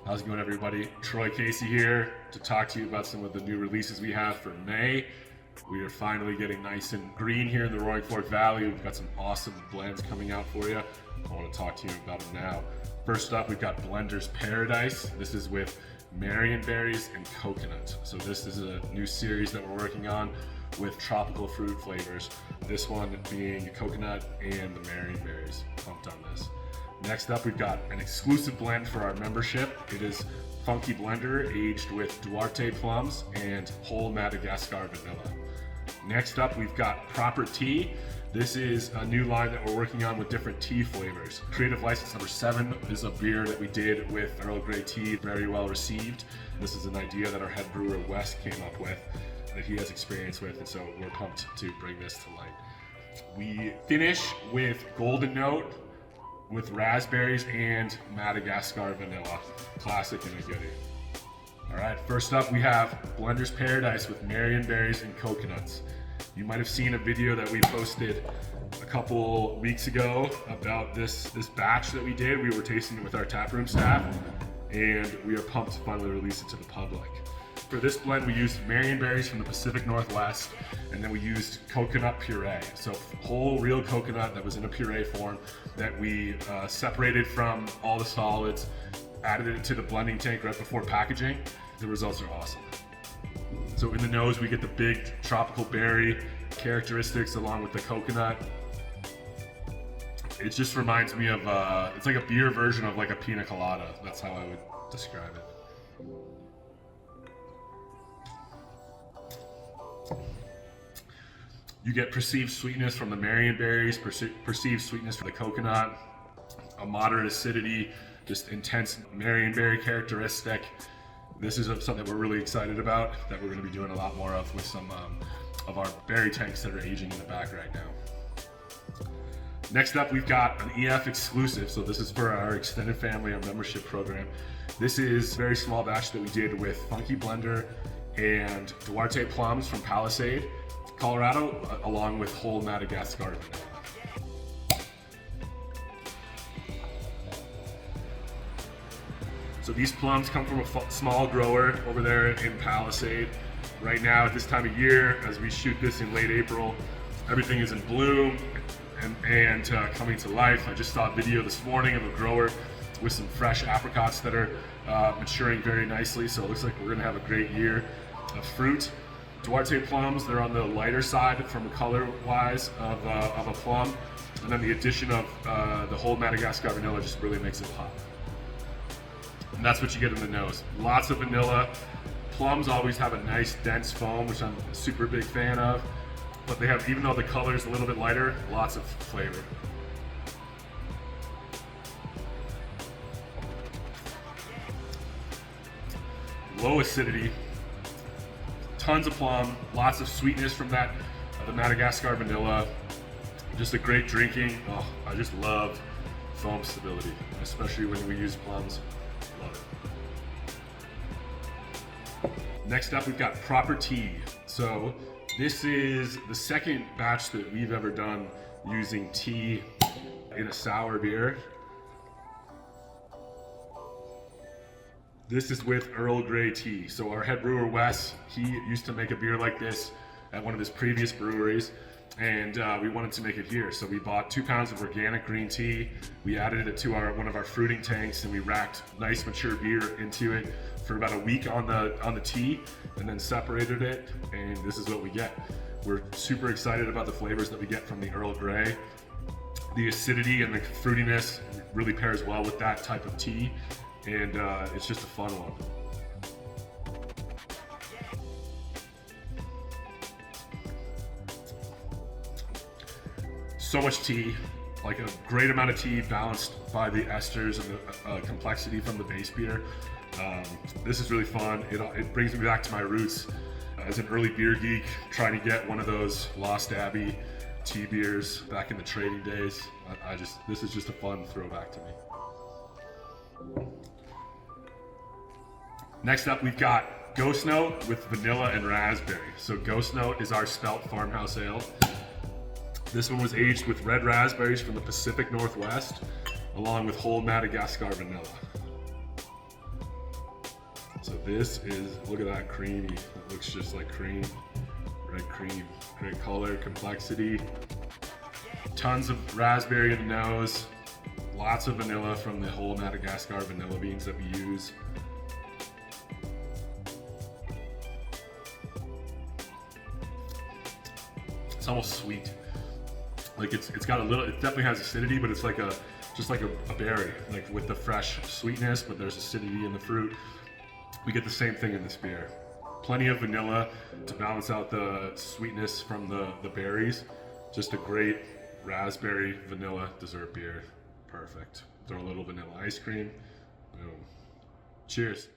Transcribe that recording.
How's it going, everybody? Troy Casey here to talk to you about some of the new releases we have for May. We are finally getting nice and green here in the Roaring Fork Valley. We've got some awesome blends coming out for you. I want to talk to you about them now. First up, we've got Blender's Paradise. This is with Marionberries and coconut. So this is a new series that we're working on with tropical fruit flavors. This one being coconut and the Marionberries. Pumped on this. Next up, we've got an exclusive blend for our membership. It is Funky Blender, aged with Duarte plums and whole Madagascar vanilla. Next up, we've got Proper Tea. This is a new line that we're working on with different tea flavors. Creative license number 7 is a beer that we did with Earl Grey tea, very well received. This is an idea that our head brewer Wes came up with, that he has experience with, and so we're pumped to bring this to light. We finish with Golden Note with raspberries and Madagascar vanilla. Classic and a goodie. All right, first up we have Blender's Paradise with Marionberries and coconuts. You might have seen a video that we posted a couple weeks ago about this batch that we did. We were tasting it with our taproom staff, and we are pumped to finally release it to the public. For this blend, we used Marionberries from the Pacific Northwest, and then we used coconut puree. So whole real coconut that was in a puree form that we separated from all the solids, added it to the blending tank right before packaging. The results are awesome. So in the nose, we get the big tropical berry characteristics along with the coconut. It just reminds me of, it's like a beer version of like a pina colada. That's how I would describe it. You get perceived sweetness from the Marionberries, perceived sweetness from the coconut, a moderate acidity, just intense Marionberry characteristic. This is something we're really excited about, that we're going to be doing a lot more of with some of our berry tanks that are aging in the back right now. Next up, we've got an EF exclusive. So this is for our extended family, our membership program. This is a very small batch that we did with Funky Blender and Duarte plums from Palisade, Colorado, along with whole Madagascar vanilla. So these plums come from a small grower over there in Palisade. Right now, at this time of year, as we shoot this in late April, everything is in bloom and coming to life. I just saw a video this morning of a grower with some fresh apricots that are maturing very nicely. So it looks like we're gonna have a great year of fruit. Duarte plums, they're on the lighter side from color-wise of a plum. And then the addition of the whole Madagascar vanilla just really makes it pop. And that's what you get in the nose. Lots of vanilla. Plums always have a nice dense foam, which I'm a super big fan of. But they have, even though the color is a little bit lighter, lots of flavor. Low acidity. Tons of plum, lots of sweetness from that, the Madagascar vanilla. Just a great drinking. Oh, I just love foam stability, especially when we use plums. Love it. Next up, we've got Proper Tea. So this is the second batch that we've ever done using tea in a sour beer. This is with Earl Grey tea. So our head brewer, Wes, he used to make a beer like this at one of his previous breweries, and we wanted to make it here. So we bought 2 pounds of organic green tea. We added it to one of our fruiting tanks, and we racked nice mature beer into it for about a week on the tea, and then separated it, and this is what we get. We're super excited about the flavors that we get from the Earl Grey. The acidity and the fruitiness really pairs well with that type of tea. And it's just a fun one. So much tea, like a great amount of tea balanced by the esters and the complexity from the base beer. This is really fun. It brings me back to my roots as an early beer geek, trying to get one of those Lost Abbey tea beers back in the trading days. This is just a fun throwback to me. Next up, we've got Ghost Note with vanilla and raspberry. So Ghost Note is our spelt farmhouse ale. This one was aged with red raspberries from the Pacific Northwest, along with whole Madagascar vanilla. So this is, look at that, creamy. It looks just like cream, red cream. Great color, complexity. Tons of raspberry in the nose. Lots of vanilla from the whole Madagascar vanilla beans that we use. It's almost sweet. Like it's got a little, it definitely has acidity, but it's like just like a berry, like with the fresh sweetness, but there's acidity in the fruit. We get the same thing in this beer. Plenty of vanilla to balance out the sweetness from the berries. Just a great raspberry vanilla dessert beer. Perfect. Throw a little vanilla ice cream. Boom. Cheers.